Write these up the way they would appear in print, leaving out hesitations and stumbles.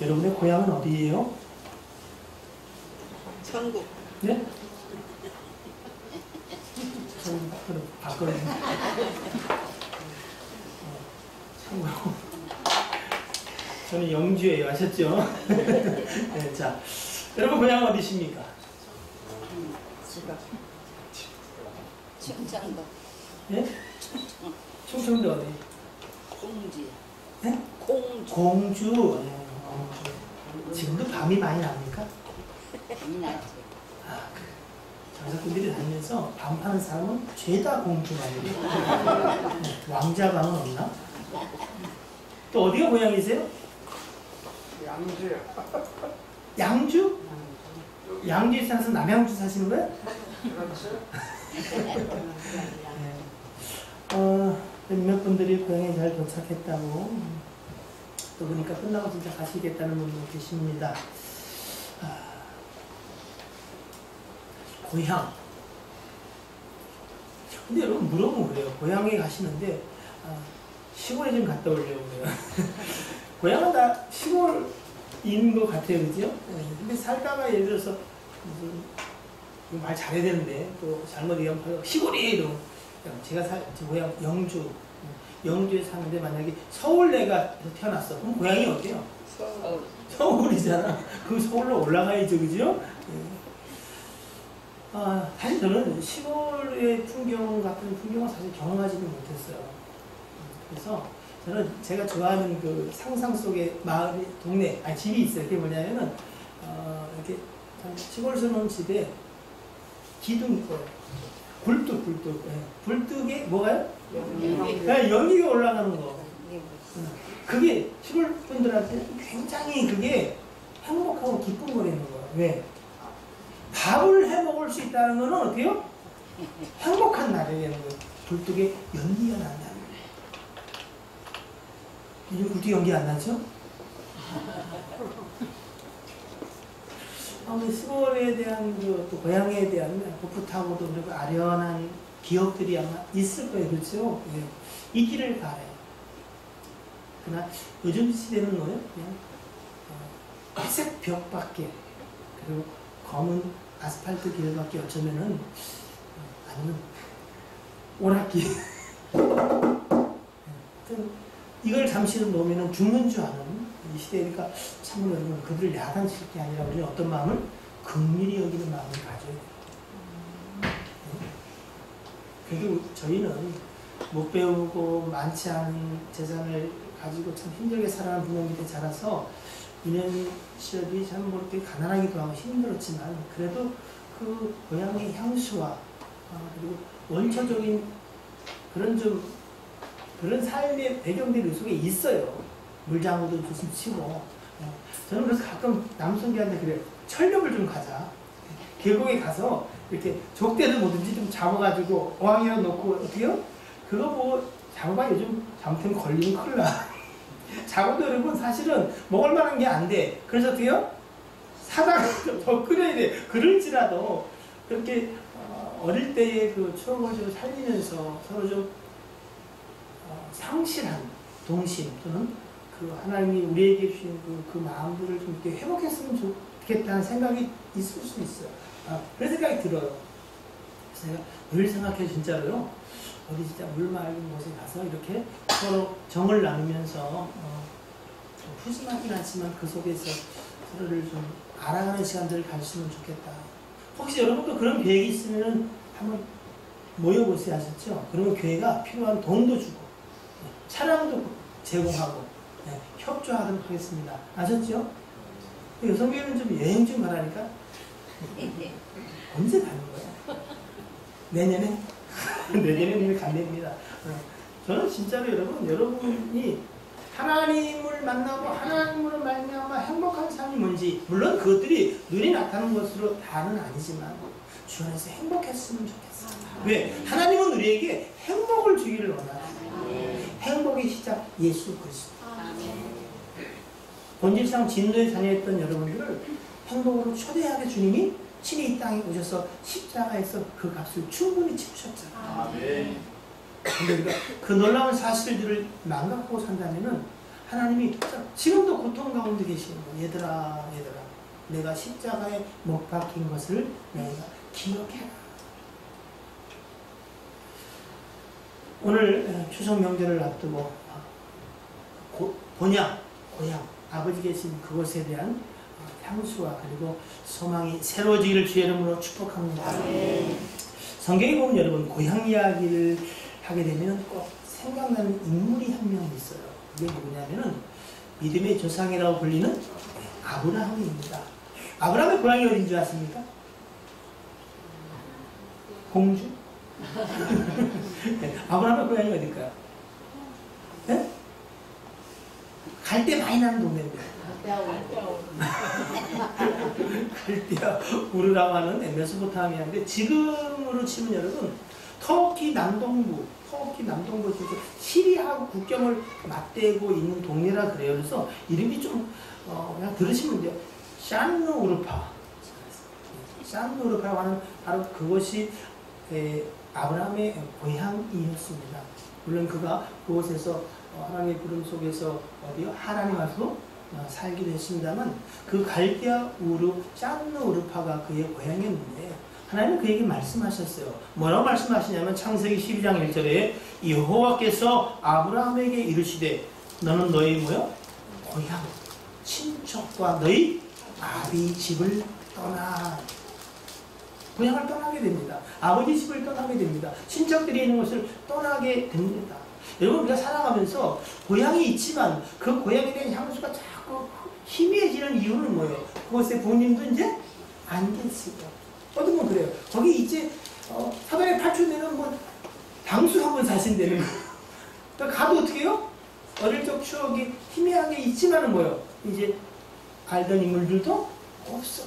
여러분의 고향은 어디예요? 천국. 네? 바꿔요. 참고로. 저는 영주예요. 아셨죠? 네, 자, 여러분 고향 어디십니까? 충청도. 예? 충청도 어디? 공주. 네? 공주. 공주. 네, 공주. 지금도 밤이 많이 납니까? 밤이 나지. 아, 장사꾼들이 다니면서 밤 파는 사람은 죄다 공주가 아니에요. 왕자방은 없나? 또 어디가 고향이세요? 양주요. 양주? 양주에 사서 남양주 사시는 거예요? 그렇죠. 몇몇 분들이 고향에 잘 도착했다고 또 보니까 끝나고 진짜 가시겠다는 분도 계십니다. 고향. 근데 여러분 물어보면 그래요. 고향에 가시는데 시골에 좀 갔다 오려고 그래요. 고향은 다 시골인 것 같아요. 그죠? 근데 살다가 예를 들어서 무슨 말 잘해야 되는데 또 잘못 얘기하면 시골이 이러면 제가 제 고향 영주에 사는데 만약에 서울내가 태어났어. 그럼 고향이 어때요? 서울이잖아. 그럼 서울로 올라가야죠. 그죠? 사실 저는 시골의 풍경 같은 풍경을 사실 경험하지는 못했어요. 그래서 저는 제가 좋아하는 그 상상 속의 마을이, 동네, 집이 있어요. 그게 뭐냐면은, 이렇게 시골에서 놓은 집에 기둥이 있고요. 굴뚝. 예. 굴뚝에 뭐가요? 연기가 올라가는 거. 그게 시골 분들한테 굉장히 그게 행복하고 기쁜 거라는 거예요. 왜? 밥을 해 먹을 수 있다는 거는 어때요? 행복한 날이라는 거예요. 굴뚝에 연기가 난다는 거예요. 요즘 굴뚝에 연기 안 나죠? 시골에 대한 또 고향에 대한 풋풋하고도 그리고 아련한 기억들이 아마 있을 거예요. 그렇죠? 네. 있기를 바라요. 그러나 요즘 시대는 뭐예요? 그냥 회색 벽밖에 그리고 검은 아스팔트 길밖에 어쩌면은 아니면 오락기 이걸 잠시는 놓으면 죽는 줄 아는 이 시대니까 참으로 여러분 그들을 야단칠 게 아니라 우리는 어떤 마음을 긍휼히 여기는 마음을 가져야 돼요. 그래도 저희는 못 배우고 많지 않은 재산을 가지고 참 힘들게 살아가는 부모 밑에 자라서 2년 시절이 참 그렇게 가난하기도 하고 힘들었지만 그래도 그 고향의 향수와 그리고 원초적인 그런 삶의 배경들이 속에 있어요. 물장구도 좀 치고. 저는 그래서 가끔 남성들한테 그래요. 철벽을 좀 가자. 계곡에 가서 이렇게 족대를 뭐든지 좀 잡아가지고 어항에 놓고 어떻게요? 그거 뭐 잡아봐 요즘 잘못하면 걸리면 큰일 나. 잡아도 여러분 사실은 먹을 만한 게 안 돼. 그래서 어떻게요? 사다가 더 끓여야 돼. 그럴지라도 그렇게 어릴 때의 그 추억을 좀 살리면서 서로 좀 상실한 동심 또는 그 하나님이 우리에게 주신 그 마음들을 좀 이렇게 회복했으면 좋겠다는 생각이 있을 수 있어요. 그런 생각이 들어요. 그래서 제가 늘 생각해 진짜로요. 어디 진짜 물 맑은 곳에 가서 이렇게 서로 정을 나누면서 푸짐하긴 하지만 그 속에서 서로를 좀 알아가는 시간들을 가졌으면 좋겠다. 혹시 여러분도 그런 계획이 있으면 한번 모여보세요. 하셨죠? 그러면 교회가 필요한 돈도 주고 차량도 제공하고 협조하도록 하겠습니다. 아셨죠? 여성교회는 좀 여행 좀 가라니까 언제 가는 거야? 내년에? 내년에는 간답니다. 저는 진짜로 여러분이 하나님을 만나고 하나님으로 말미암아 행복한 삶이 뭔지 물론 그것들이 눈에 나타나는 것으로 다는 아니지만 주 안에서 행복했으면 좋겠어요. 왜? 하나님은 우리에게 행복을 주기를 원하세요. 행복의 시작 예수 그리스도. 본질상 진노에 자녀했던 여러분들을 행복으로 초대하게 주님이 친히 이 땅에 오셔서 십자가에서 그 값을 충분히 치르셨잖아요. 근데 우리가 그 놀라운 사실들을 망각하고 산다면은 하나님이 지금도 고통 가운데 계시는 거예요. 얘들아, 내가 십자가에 못 박힌 것을 너희가 기억해라. 오늘 추석 명절을 앞두고 고향 아버지 계신 그곳에 대한 향수와 그리고 소망이 새로워지기를 주의 이름으로 축복합니다. 성경에 보면 여러분 고향 이야기를 하게 되면 꼭 생각나는 인물이 한 명 있어요. 그게 누구냐면은 믿음의 조상이라고 불리는 아브라함입니다. 아브라함의 고향이 어딘 줄 아십니까? 공주? 아브라함의 고향이 어딜까요? 네? 갈대 많이 나는 동네입니다. 갈대아 우르라고 하는 메소포타미아인데 지금으로 치면 여러분 터키 남동부 쪽에서 시리아하고 국경을 맞대고 있는 동네라 그래요. 그래서 이름이 좀 그냥 들으시면 돼요. 샨누르파라고 하는 바로 그것이 아브라함의 고향이었습니다. 물론 그가 그곳에서 하나님의 부름 속에서 어디요? 하나님 앞으로 살기도 했습니다만 그 갈대아 우르 짠누 우르파가 그의 고향이었는데 하나님은 그에게 말씀하셨어요. 뭐라고 말씀하시냐면 창세기 12장 1절에 여호와께서 아브라함에게 이르시되 너는 너희 뭐요? 고향 친척과 너희 아비 집을 떠나. 고향을 떠나게 됩니다. 아버지 집을 떠나게 됩니다. 친척들이 있는 곳을 떠나게 됩니다. 여러분 우리가 살아가면서 고향이 있지만 그 고향에 대한 향수가 자꾸 희미해지는 이유는 뭐예요? 그곳에 부모님도 이제 안 계시고 어떤 건 그래요. 거기 이제 사단의 8초 내는 뭐 당수 한번 사신다는 거. 그러니까 가도 어떻게 해요? 어릴 적 추억이 희미하게 있지만은 뭐예요? 이제 알던 인물들도 없어.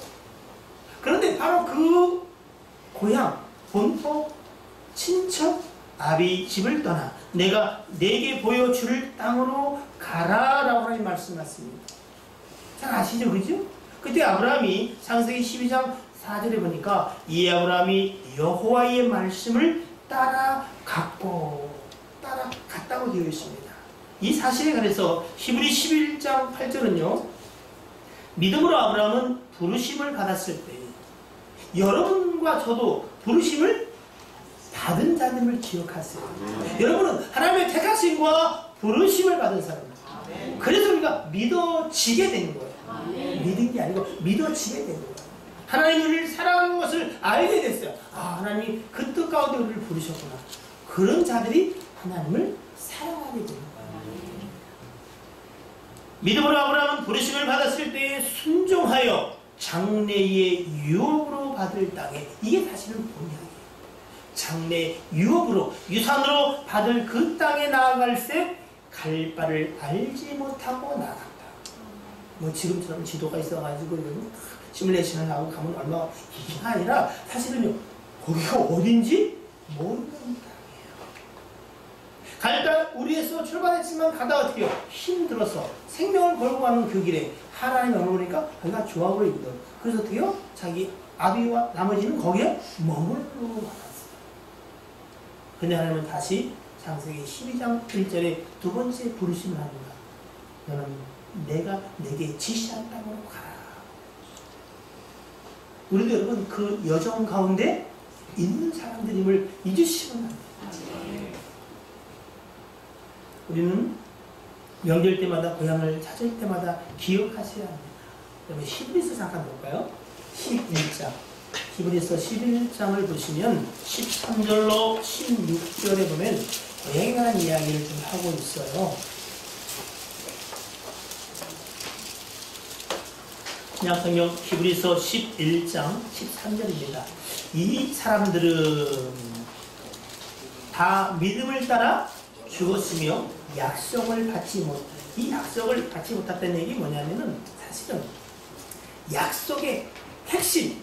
그런데 바로 그 고향, 본토, 친척, 아비 집을 떠나 내가 내게 보여줄 땅으로 가라라고 하나님 말씀하십니다. 잘 아시죠? 그죠? 그때 아브라함이 창세기 12장 4절에 보니까 이 아브라함이 여호와의 말씀을 따라갔다고 되어 있습니다. 이 사실에 관해서 히브리 11장 8절은요. 믿음으로 아브라함은 부르심을 받았을 때 여러분과 저도 부르심을 받은 자님을 기억하세요. 여러분은 하나님의 택하심과 부르심을 받은 사람입니다. 그래서 우리가 믿어지게 되는 거예요. 믿은 게 아니고 믿어지게 되는 거예요. 하나님이 우리를 사랑하는 것을 알게 됐어요. 아, 하나님이 그 뜻 가운데 우리를 부르셨구나. 그런 자들이 하나님을 사랑하게 되는 거예요. 믿음으로 아브라함은 부르심을 받았을 때에 순종하여 장래의 유업으로 받을 땅에, 이게 사실은 본이야기예요. 장래 유업으로, 유산으로 받을 그 땅에 나아갈새 갈 바를 알지 못하고 나간다. 뭐 지금처럼 지도가 있어가지고 시뮬레이션을 하고 가면 얼마, 이게 아니라 사실은요 거기가 어딘지 모르는 땅이에요. 갈다 우리에서 출발했지만 가다 어떻게 해요? 힘들어서 생명을 걸고 가는 그 길에 하나님이 어느 보니까 거기가 좋아 보이거든. 그래서 어떻게 해요? 자기 아비와 나머지는 거기에 머물고 말았어요. 근데 하나님은 다시 창세기 12장 1절에 두 번째 부르심을 합니다. 너는 내가 내게 지시한 땅으로 가라. 우리도 여러분 그 여정 가운데 있는 사람들임을 잊으시면 안 돼요. 우리는 명절 때마다 고향을 찾을 때마다 기억하셔야 합니다. 그러면 히브리서 잠깐 볼까요? 11장. 히브리서 11장을 보시면 13절로 16절에 보면 고향에 관한 이야기를 좀 하고 있어요. 신약성경 히브리서 11장 13절입니다. 이 사람들은 다 믿음을 따라 죽었으며 약속을 받지 못. 이 약속을 받지 못했다는 얘기 뭐냐면은 사실은 약속의 핵심,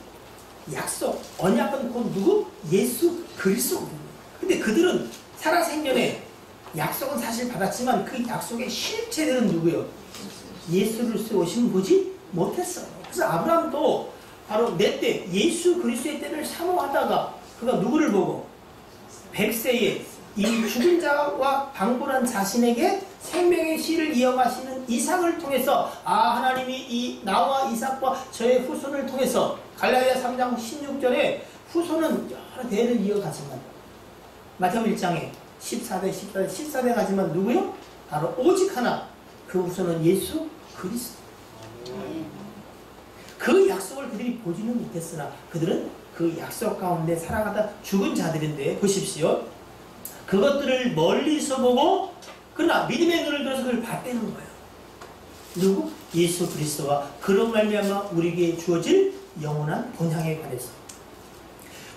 약속, 언약은 곧 누구? 예수 그리스도입니다. 근데 그들은 살아생전에 약속은 사실 받았지만 그 약속의 실체들은 누구예요? 예수 그리스도 오시면 보지 못했어요. 그래서 아브라함도 바로 내 때, 예수 그리스도의 때를 사모하다가 그가 누구를 보고? 100세에 이 죽은 자와 방불한 자신에게 생명의 씨를 이어가시는 이삭을 통해서 하나님이 이 나와 이삭과 저의 후손을 통해서 갈라디아 3장 16절에 후손은 여러 대를 이어가지만 마태복음 1장에 14대 가지만 누구요? 바로 오직 하나 그 후손은 예수 그리스도. 그 약속을 그들이 보지는 못했으나 그들은 그 약속 가운데 살아가다 죽은 자들인데 보십시오. 그것들을 멀리서 보고 그러나 믿음의 눈을 들어서 그걸 봤다는 거예요. 누구? 예수 그리스도와 그런 말미암아 우리에게 주어질 영원한 본향에 관해서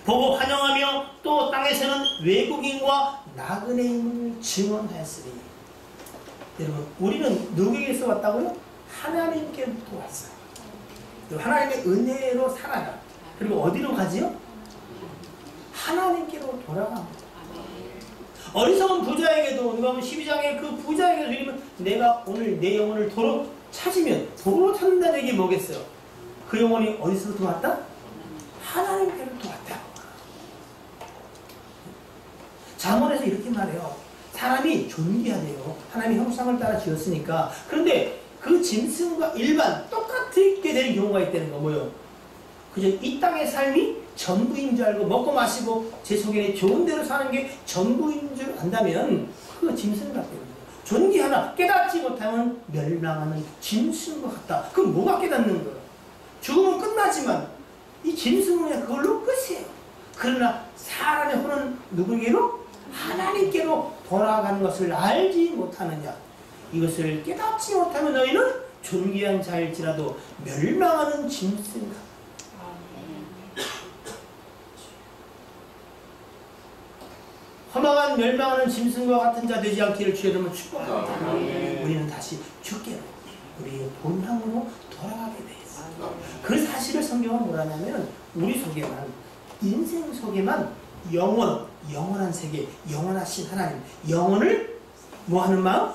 보고 환영하며 또 땅에서는 외국인과 나그네임을 증언하였으니. 여러분 우리는 누구에게서 왔다고요? 하나님께로부터 왔어요. 하나님의 은혜로 살아가. 그리고 어디로 가지요? 하나님께로 돌아갑니다. 어리석은 부자에게도 누가 보면 12장에 그 부자에게도 주님은 내가 오늘 내 영혼을 도로 찾으면 도로 찾는다는 얘기 뭐겠어요? 그 영혼이 어디서부터 왔다? 하나님께로부터 왔다. 잠언에서 이렇게 말해요. 사람이 존귀하대요. 하나님의 형상을 따라 지었으니까. 그런데 그 짐승과 일반 똑같게 되는 경우가 있다는 거 뭐예요? 그저 이 땅의 삶이 전부인 줄 알고 먹고 마시고 제 속에 좋은 대로 사는 게 전부인 줄 안다면 그 짐승 같대요. 존귀하나 깨닫지 못하면 멸망하는 짐승과 같다. 그럼 뭐가 깨닫는 거예요? 죽으면 끝나지만 이 짐승은 그냥 그걸로 끝이에요. 그러나 사람의 혼은 누구에게로? 하나님께로 돌아가는 것을 알지 못하느냐. 이것을 깨닫지 못하면 너희는 존귀한 자일지라도 멸망하는 짐승 같다. 허망한 멸망하는 짐승과 같은 자 되지 않기를 주의 이름으로 축복합니다. 우리는 다시 주께로 우리의 본향으로 돌아가게 돼 있어요. 그 사실을 성경은 뭐라냐면 우리 속에만 인생 속에만 영원한 세계, 영원하신 하나님, 영혼을 뭐하는 마음?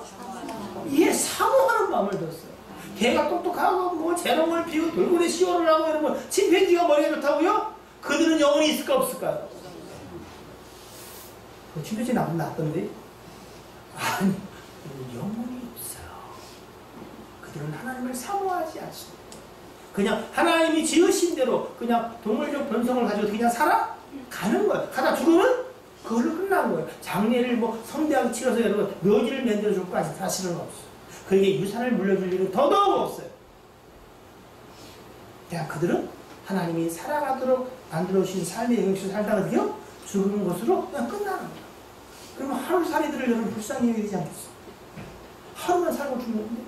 이에 사모하는 마음을 뒀어요. 걔가 똑똑하고 뭐 재롱을 피우고 돌고래 시오를 하고 이런 거 침팬지가 머리가 좋다고요? 그들은 영혼이 있을까 없을까요? 침팬지 나보다 낫던데? 아니, 영혼이 없어요. 그들은 하나님을 사모하지 않습니다. 그냥 하나님이 지으신 대로 그냥 동물적 본성을 가지고 그냥 살아가는 거예요. 가다 죽으면 그걸로 끝난 거예요. 장례를 뭐 성대하게 치러서 여러분 묘지를 만들어줄 것까지 사실은 없어요. 그에게 유산을 물려줄 일은 더더욱 없어요. 그냥 그들은 하나님이 살아가도록 만들어주신 삶의 영역에서 살다가요 죽은 것으로 그냥 끝나는 거예요. 그러면 하루살이들을 여러분 불쌍히 여기지 않겠어요? 하루만 살고 죽는데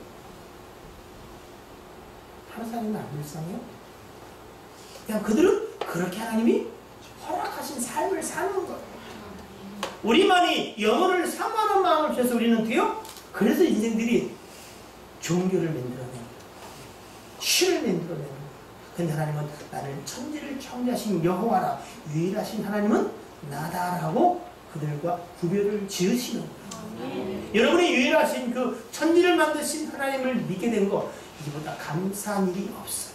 하루살이는 안 불쌍해요? 그냥 그들은 그렇게 하나님이 허락하신 삶을 사는 거예요. 우리만이 영혼을 사모하는 마음을 주셔서 우리는 돼요? 그래서 인생들이 종교를 만들어내는 거예요. 시를 만들어내는 거예요. 근데 하나님은 나는 천지를 창조하신 여호와라, 유일하신 하나님은 나다라고 그들과 구별을 지으시는 거예요. 여러분이 유일하신 그 천지를 만드신 하나님을 믿게 된 거 이보다 감사한 일이 없어요.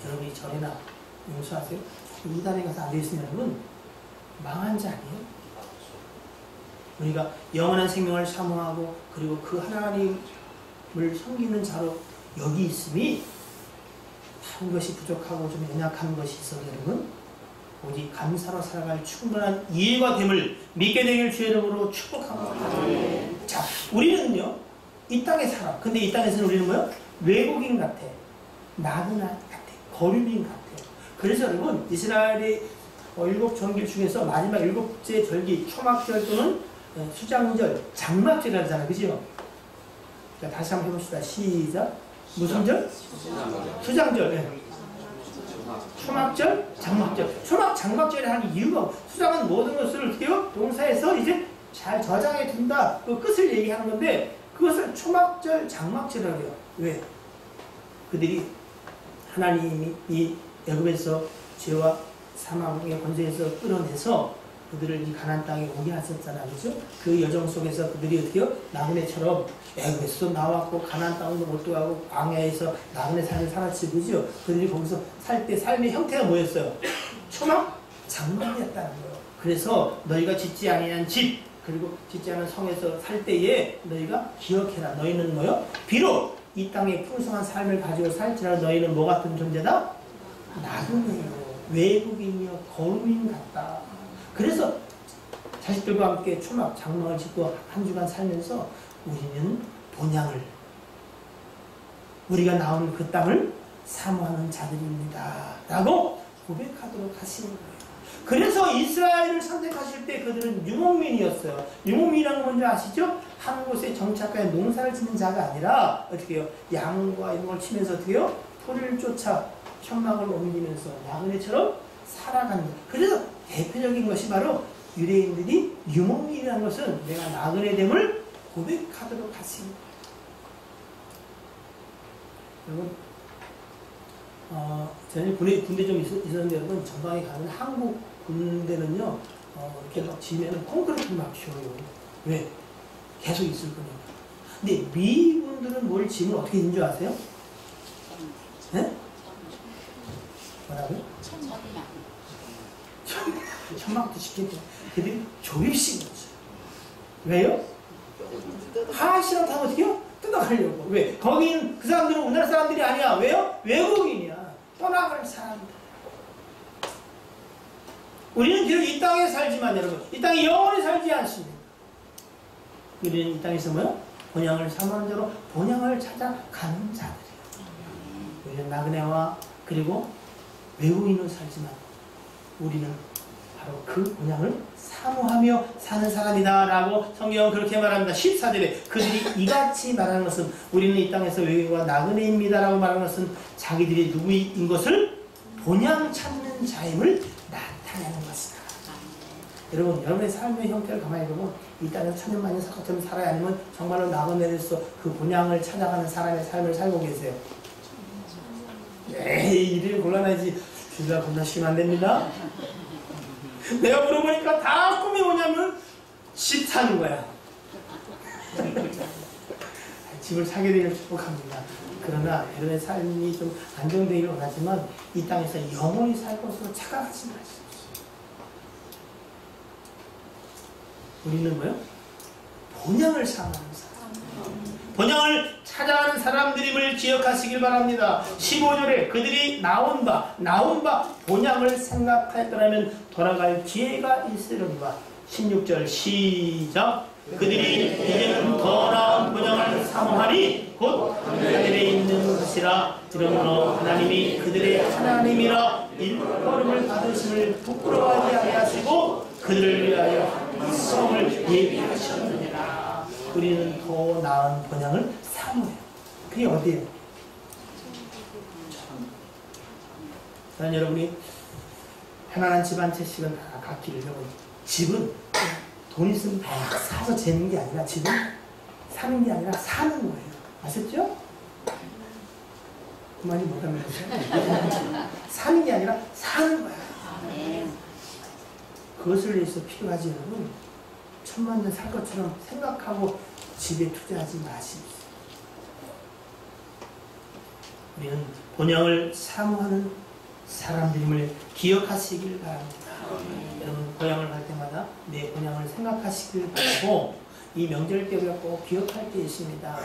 여러분이 절에나 용서하세요. 이단에 가서 앉아있으면 여러분 망한 자 아니에요? 우리가 영원한 생명을 사모하고 그리고 그 하나님을 섬기는 자로 여기 있음이 다른 것이 부족하고 좀 연약한 것이 있어서 여러분 오직 감사로 살아갈 충분한 이해가 됨을 믿게 되길 주의 이름으로 축복합니다. 자, 우리는요 이 땅에 살아. 근데 이 땅에서는 우리는 뭐요? 외국인 같아, 나그네 같아, 거류민 같아. 그래서 여러분 이스라엘의 7절기 중에서 마지막 7째 절기 초막절 또는 수장절, 장막절이라고 하잖아요. 그죠? 자, 다시 한번 해봅시다. 시작. 무슨 절? 수장절. 네. 초막절, 장막절. 장막절에 하는 이유가 수장은 모든 것을 어떻게 해요? 동사에서 이제 잘 저장해 둔다. 그 끝을 얘기하는 건데 그것을 초막절, 장막절이라고 해요. 왜? 그들이 하나님이 이 애굽에서 죄와 사망의 권세에서 끌어내서 그들을 이 가나안 땅에 오게 하셨잖아요. 그죠? 그 여정 속에서 그들이 어떻게 해요? 나그네처럼 애굽에서 나왔고 가나안 땅도 못 들어가고 광야에서 나그네 삶을 살았지. 그죠? 그들이 거기서 살 때 삶의 형태가 뭐였어요? 초막? 장막이었다는 거예요. 그래서 너희가 짓지 아니한 집 그리고 짓지 않은 성에서 살 때에 너희가 기억해라. 너희는 뭐요? 비록 이 땅에 풍성한 삶을 가지고 살지라도 너희는 뭐 같은 존재다? 나그네요. 외국인이요 거민 같다. 그래서 자식들과 함께 초막 장막을 짓고 한 주간 살면서 우리는 본향을 우리가 나온 그 땅을 사모하는 자들입니다. 라고 고백하도록 하시는 거예요. 그래서 이스라엘을 선택하실 때 그들은 유목민이었어요. 유목민이라는 건 뭔지 아시죠? 한 곳에 정착하여 농사를 짓는 자가 아니라 어떻게 해요? 양과 이런 걸 치면서 어떻게 해요? 풀을 쫓아 천막을 옮기면서 나그네처럼 살아간다. 그래서 대표적인 것이 바로 유대인들이 유목민이라는 것은 내가 나그네됨을 고백하도록 하시는 거예요. 여러분, 저는 군대 좀 있었는데 여러분 전방에 가면 한국 군대는요 이렇게 막 지면 콘크리트 막 쉬어요. 왜? 계속 있을 거니까. 근데 미군들은 뭘 지면 어떻게 있는 줄 아세요? 네? 뭐라고요? 천막도 짓겠죠. 걔들이 조립식이었어요. 왜요? 하시랑 타면 어떻게 해요? 떠나가려고. 왜? 거긴 그 사람들은 우리나라 사람들이 아니야. 왜요? 외국인이야. 떠나갈 사람들. 우리는 비록 이 땅에 살지만 여러분 이 땅에 영원히 살지 않습니다. 우리는 이 땅에서 뭐요? 본향을 사모하는 자로 본향을 찾아가는 자들이에요. 우리는 나그네와 그리고 외국인으로 살지만 우리는 바로 그 본향을 사모하며 사는 사람이다 라고 성경은 그렇게 말합니다. 14절에 그들이 이같이 말하는 것은 우리는 이 땅에서 외국인과 나그네입니다 라고 말하는 것은 자기들이 누구인 것을 본향 찾는 자임을 나타내는 것이다. 여러분 여러분의 삶의 형태를 가만히 보면 이 땅에서 천년만년 사건처럼 살아야 아니면 정말로 나그네로서 그 본향을 찾아가는 사람의 삶을 살고 계세요. 에이 이를 곤란하지. 주가 곤란시키면 안 됩니다. 내가 물어보니까 다 꿈이 뭐냐면 집 사는 거야. 집을 사게 되기를 축복합니다. 그러나 여러분의 삶이 좀 안정되기를 원하지만 이 땅에서 영원히 살 것으로 착각하지 마십시오. 우리는 뭐요? 본향을 사모하는 사람. 본향을 찾아가는 사람들임을 기억하시길 바랍니다. 15절에 그들이 나온 바 본향을 생각하였더라면 돌아갈 기회가 있으려니와 16절 시작 그들이 이제는 더 나은 본향을 사모하니 곧 하늘에 있는 것이라 이러므로 하나님이 그들의 하나님이라 일컬음을 받으심을 부끄러워하지 아니하시고 그들을 위하여 성을 예비하셨느니라. 우리는 더 나은 본향을 사모해요. 그게 어디예요? 저는 여러분이 편안한 집 한 채씩은 다 갖기를 여러분 집은 돈 있으면 다 사서 재는 게 아니라 집은 사는 게 아니라 사는 거예요. 아셨죠? 그만이 못하면 사는 게 아니라 사는 거야. 그것을 위해서 필요하지 여러분. 천만 년 살 것처럼 생각하고 집에 투자하지 마십시오. 우리는 본향을 사모하는 사람들임을 기억하시길 바랍니다. 여러분 고향을 갈 때마다 내 본향을 생각하시길 바라고 이 명절 때 우리가 꼭 기억할 때 있습니다.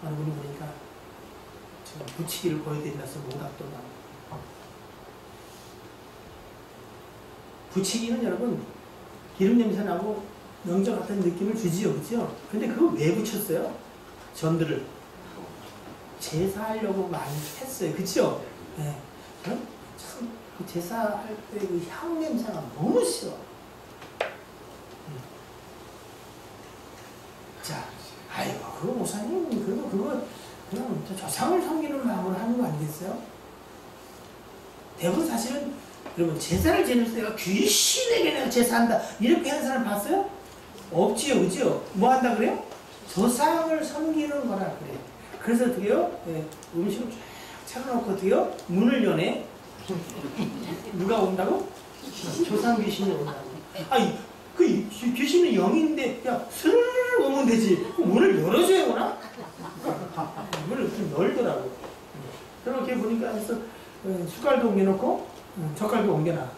어느 분이 보니까 지금 부치기를 보여드리면서 모닥도 나오고 부치기는 여러분 기름 냄새 나고 명절 같은 느낌을 주지요, 그죠? 근데 그거 왜 붙였어요? 전들을 제사하려고 많이 했어요, 그죠? 네. 참 그 제사할 때 그 향 냄새가 너무 싫어. 자, 아이고 그거 목사님 그거 그냥 조상을 섬기는 마음으로 하는 거 아니겠어요? 대부분 사실은 여러분 제사를 지낼 때가 귀신에게 내가 제사한다 이렇게 하는 사람 봤어요? 없지요, 그죠? 뭐 한다 그래요? 조상을 섬기는 거라 그래요. 그래서 어떻게 해요? 네, 음식을 쫙 차려놓고 어떻게 해요? 문을 여네. 누가 온다고? 조상 귀신이 온다고. 아니 그 귀신은 영인데 야 스르르 오면 되지. 문을 열어줘야 오나? 문을 좀 열더라고. 그렇게 보니까 해서 숟갈도 옮겨놓고 젓갈도 옮겨놔.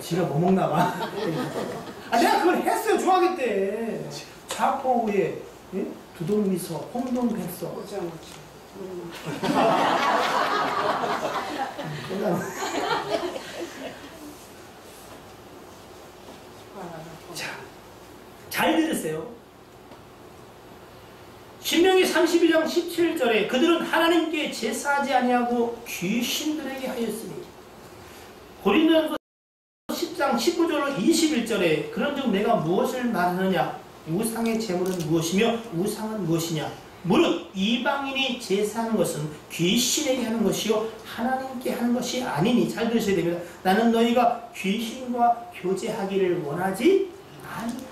지가 뭐 먹나 봐. 아, 내가 그걸 했어요. 중학교 때. 자포우에 예? 두동미소, 홍동백소. 오장무치. 자, 잘 들으세요. 신명기 32장 17절에 그들은 하나님께 제사하지 아니하고 귀신들에게 하였으니, 고린도전서 10장 19절로 21절에 그런즉 내가 무엇을 말하느냐, 우상의 제물은 무엇이며 우상은 무엇이냐, 무릇 이방인이 제사하는 것은 귀신에게 하는 것이요 하나님께 하는 것이 아니니. 잘 들으셔야 됩니다. 나는 너희가 귀신과 교제하기를 원하지 아니하노라.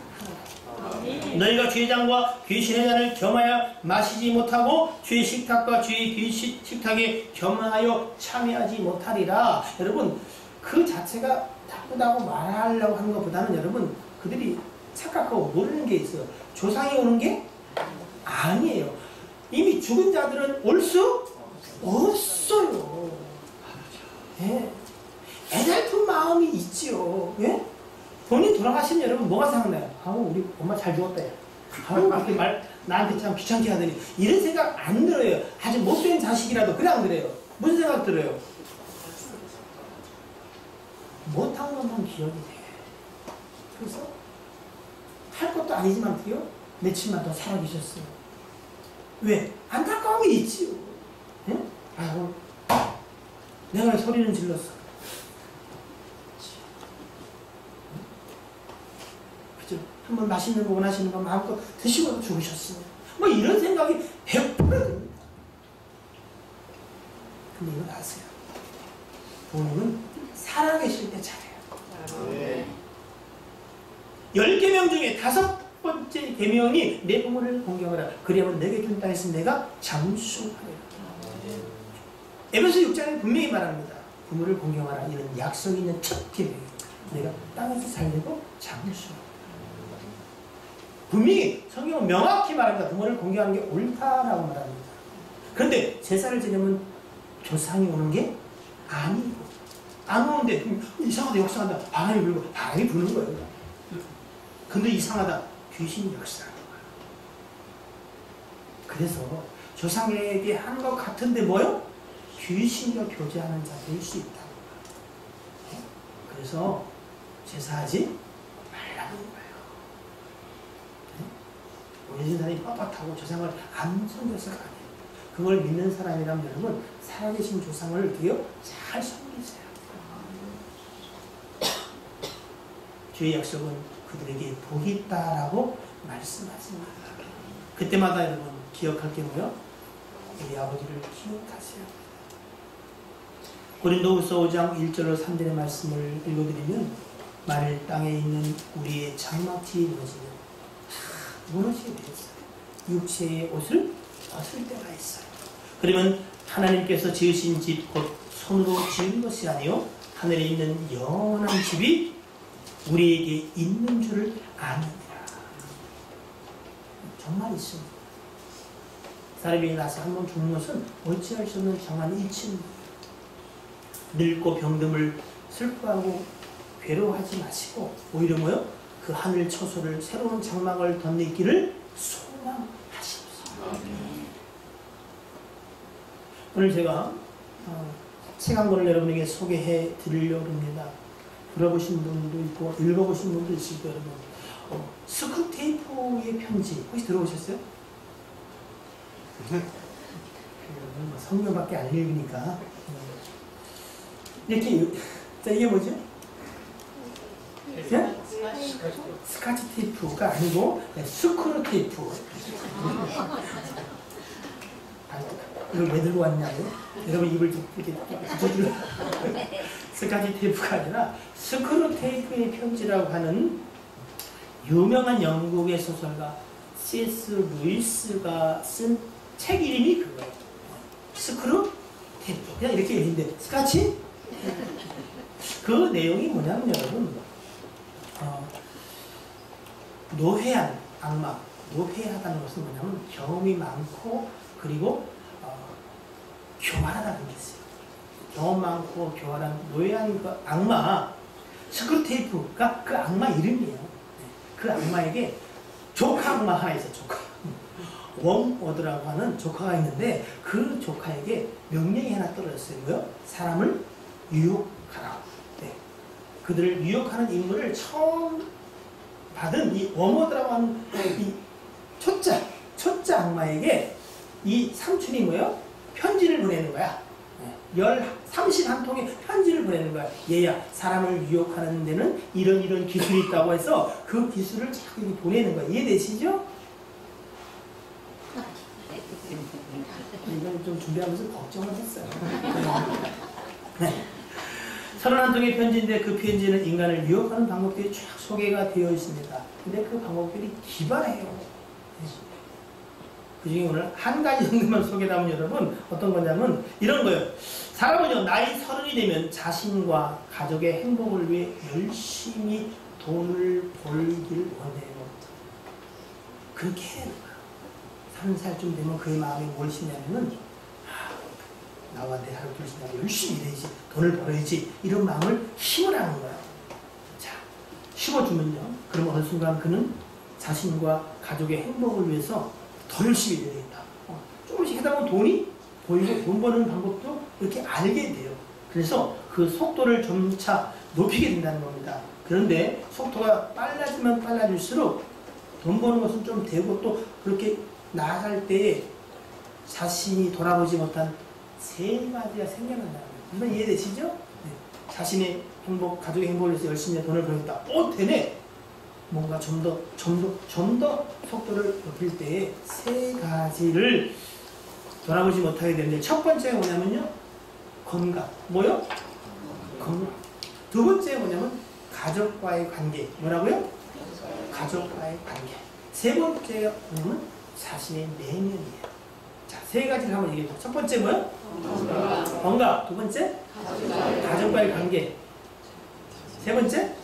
너희가 죄장과 귀신의 잔을 겸하여 마시지 못하고 주의 식탁과 주의 식탁에 겸하여 참여하지 못하리라. 여러분, 그 자체가 나쁘다고 말하려고 하는 것보다는 여러분, 그들이 착각하고 모르는 게 있어요. 조상이 오는 게 아니에요. 이미 죽은 자들은 올 수 없어요. 예. 애달픈 마음이 있지요. 예? 본인이 돌아가시면 여러분 뭐가 생각나요? 아우, 우리 엄마 잘 죽었다. 아우, 그렇게 나한테 참 귀찮게 하더니. 이런 생각 안 들어요. 아주 못된 자식이라도 그래 안 그래요? 무슨 생각 들어요? 못한 것만 기억이 돼. 그래서 할 것도 아니지만 어요 며칠만 더 살아계셨어요. 왜? 안타까움이 있지요. 예? 아이고, 내가 소리는 질렀어. 그죠? 한번 맛있는 거 원하시는 거 마음껏 드시고 죽으셨어요. 뭐 이런 생각이 100% 듭니다. 근데 이거 아세요? 부모님은 살아계실 때 잘해요. 네. 10계명 중에 5번째 계명이 내 부모를 공경하라. 그리하면 내게 준 땅에서 내가 장수하리라. 에베소 6장에 분명히 말합니다. 부모를 공경하라. 이는 약속이 있는 첫 계명이에요. 내가 땅에서 살려고 장수하리라. 분명히 성경은 명확히 말합니다. 부모를 공경하는 게 옳다라고 말합니다. 그런데 제사를 지내면 조상이 오는 게 아니고, 안 오는데 이상하다, 역사하다, 바람이 불고, 바람이 부는 거예요. 근데 이상하다, 귀신이 역사하는 거예요. 그래서 조상에게 한 것 같은데 뭐요? 귀신과 교제하는 자들일 수 있다는 거예요. 그래서 제사하지 말라는 거예요. 오해진 사람이 빳빳하고 조상을 안 섬겨서가 아니에요. 그걸 믿는 사람이라면 여러분, 살아계신 조상을 어떻게요? 잘 섬기세요. 주의 약속은 그들에게 복이 있다라고 말씀하십니다. 그때마다 여러분 기억할 게 뭐요? 우리 아버지를 기억하세요. 고린도후서 5장 1절로 3절의 말씀을 읽어드리면, 만일 땅에 있는 우리의 장막지 무너지면 다 무너지게 되었어요. 육체의 옷을 벗을 때가 있어요. 그러면 하나님께서 지으신 집 곧 손으로 지은 것이 아니요 하늘에 있는 영원한 집이 우리에게 있는 줄을 아느니라. 정말 있습니다. 사람이 나서 한번 죽는 것은 어찌할 수 없는 정한 이치입니다. 늙고 병듦을 슬퍼하고 괴로워하지 마시고 오히려 뭐요? 그 하늘 처소를 새로운 장막을 덧내기를 소망하십시오. 오늘 제가 책 한 권을 여러분에게 소개해 드리려고 합니다. 들어보신 분도 있고 읽어보신 분도 있을 거예요. 여러분, 스크루테이프의 편지 혹시 들어보셨어요? 성경밖에 안 읽으니까 이렇게. 자, 이게 뭐죠? 네? 스카치 테이프가 아니고 스크루테이프. 이걸 왜 들고 왔냐고? 여러분 입을 이렇게 붙여줄. 스카치 테이프가 아니라 스크루테이프의 편지라고 하는 유명한 영국의 소설가 C.S. 루이스가 쓴 책 이름이 그거예요. 스크루테이프. 그냥 이렇게 읽는데 스카치? 그 내용이 뭐냐면 여러분, 노회한 악마, 노회하다는 것은 뭐냐면 경험이 많고 그리고 교만하다는 게 있어요. 경험 많고 교활한 노예한 그 악마 스크루테이프가 그 악마 이름이에요. 그 악마에게 조카 악마 하나 있어요. 조카. 웜워드라고 하는 조카가 있는데 그 조카에게 명령이 하나 떨어졌어요. 뭐요? 사람을 유혹하라. 네. 그들을 유혹하는 임무를 처음 받은 이 웜워드라고 하는 이 초짜 악마에게 이 삼촌이 뭐요? 편지를 보내는 거야. 31통의 편지를 보내는 거야. 얘야, 사람을 유혹하는 데는 이런 기술이 있다고 해서 그 기술을 자꾸 보내는 거야. 이해되시죠? 이건 좀 준비하면서 걱정을 했어요. 네. 31통의 편지인데 그 편지는 인간을 유혹하는 방법들이 쫙 소개가 되어 있습니다. 근데 그 방법들이 기발해요. 네. 그 중에 오늘 한 가지 정도만 소개하면 여러분 어떤 거냐면 이런 거예요. 사람은요 나이 30이 되면 자신과 가족의 행복을 위해 열심히 돈을 벌기를 원해요. 그렇게 해야 돼요. 30살쯤 되면 그의 마음에 무엇이냐면은 나와 내 하루 둘씩 열심히 일해야지, 돈을 벌어야지, 이런 마음을 심으라는 거야. 자, 심어주면요 그럼 어느 순간 그는 자신과 가족의 행복을 위해서 더 열심히 일해야 되겠다. 조금씩 하다 보면 돈이 보이고 돈 버는 방법도 이렇게 알게 돼요. 그래서 그 속도를 점차 높이게 된다는 겁니다. 그런데 속도가 빨라지면 빨라질수록 돈 버는 것은 좀 되고 또 그렇게 나아갈 때에 자신이 돌아보지 못한 세 가지가 생겨난다는 거예요. 이건 이해되시죠? 네. 자신의 행복, 가족의 행복을 위해서 열심히 돈을 벌겠다. 되네! 뭔가 좀 더 속도를 높일 때에 세 가지를 돌아보지 못하게 되는데 첫 번째가 뭐냐면요. 건강. 뭐요? 건강. 두 번째가 뭐냐면 가족과의 관계. 뭐라고요? 가족과의 관계. 세 번째가 뭐냐면 자신의 내면이에요. 자, 세 가지를 한번 얘기해볼게요. 첫 번째 뭐요? 건강. 두 번째? 가족과의 관계. 세 번째?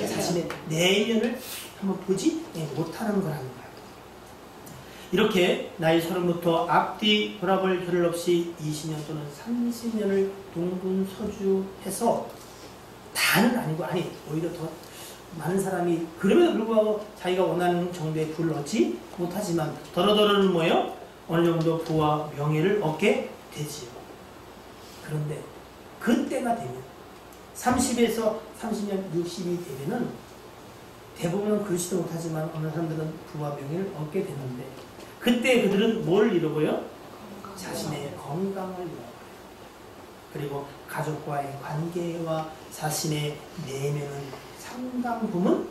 자신의 내면을 한번 보지 못하는 거라는 거예요. 이렇게 나이 30부터 앞뒤 돌아볼 겨를 없이 20년 또는 30년을 동분서주해서 다는 아니고 오히려 더 많은 사람이 그럼에도 불구하고 자기가 원하는 정도의 부를 얻지 못하지만 더러더러는 뭐예요? 어느 정도 부와 명예를 얻게 되지요. 그런데 그때가 되면 30에서 30년, 60이 되면은 대부분은 그렇지도 못하지만 어느 사람들은 부와 명예를 얻게 되는데 그때 그들은 뭘 잃어버려요? 자신의 건강을 잃어버려요. 그리고 가족과의 관계와 자신의 내면은 상당 부분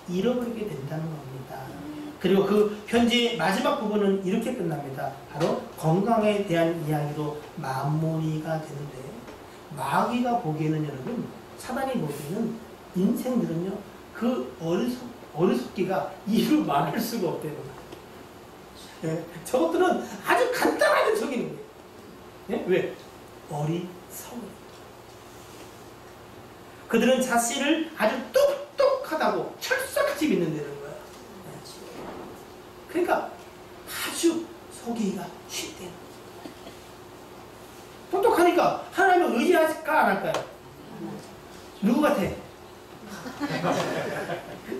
잃어버리게 된다는 겁니다. 그리고 그 편지의 마지막 부분은 이렇게 끝납니다. 바로 건강에 대한 이야기로 마무리가 되는데 마귀가 보기에는 여러분, 사단이 보기에는 인생들은요 그 어리석기가 이루 말할 수가 없다는 거예요. 예, 저것들은 아주 간단하게 속이는 거예요. 예? 왜? 어리석은. 그들은 자신을 아주 똑똑하다고 철석같이 믿는다는 거예요. 그러니까 아주 속이기가 쉽대요. 똑똑하니까 하나님을 의지할까 안 할까요? 누구 같아?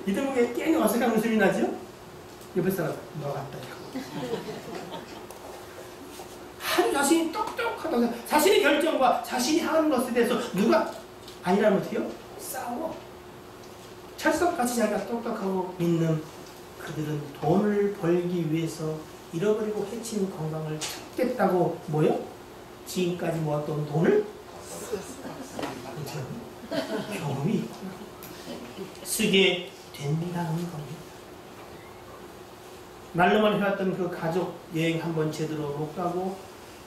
이 대목에 괜히 어색한 웃음이 나죠? 옆에 사람 너 같다. 아주 자신이 똑똑하다고 자신의 결정과 자신이 하는 것에 대해서 누가 아니라면 어때요? 싸워. 철석같이 자기가 똑똑하고 믿는 그들은 돈을 벌기 위해서 잃어버리고 해친 건강을 찾겠다고 뭐요? 지금까지 모았던 돈을 경험이 있구나. 쓰게 된다는 겁니다. 말로만 해왔던 그 가족 여행 한번 제대로 못 가고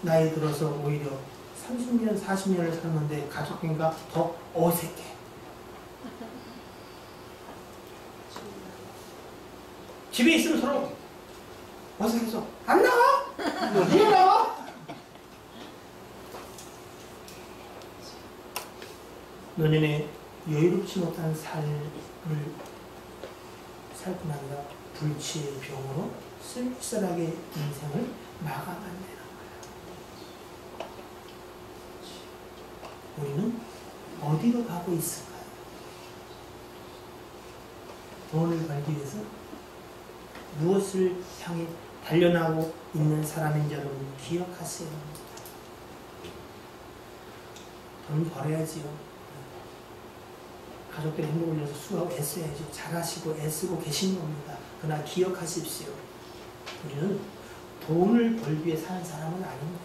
나이 들어서 오히려 30년, 40년을 살았는데 가족인가 더 어색해. 집에 있으면 서로 어색해서 안 나와? 누가 나와? 노년에 여유롭지 못한 삶을 살 뿐 아니라 불치의 병으로 쓸쓸하게 인생을 마감한다는 거예요. 우리는 어디로 가고 있을까요? 돈을 벌기 위해서 무엇을 향해 달려나고 있는 사람인 여러분 기억하세요. 돈 벌어야지요. 가족들의 행복을 위해서 수고하고 애써야죠. 잘하시고 애쓰고 계신 겁니다. 그러나 기억하십시오. 우리는 돈을 벌기 위해 사는 사람은 아닙니다.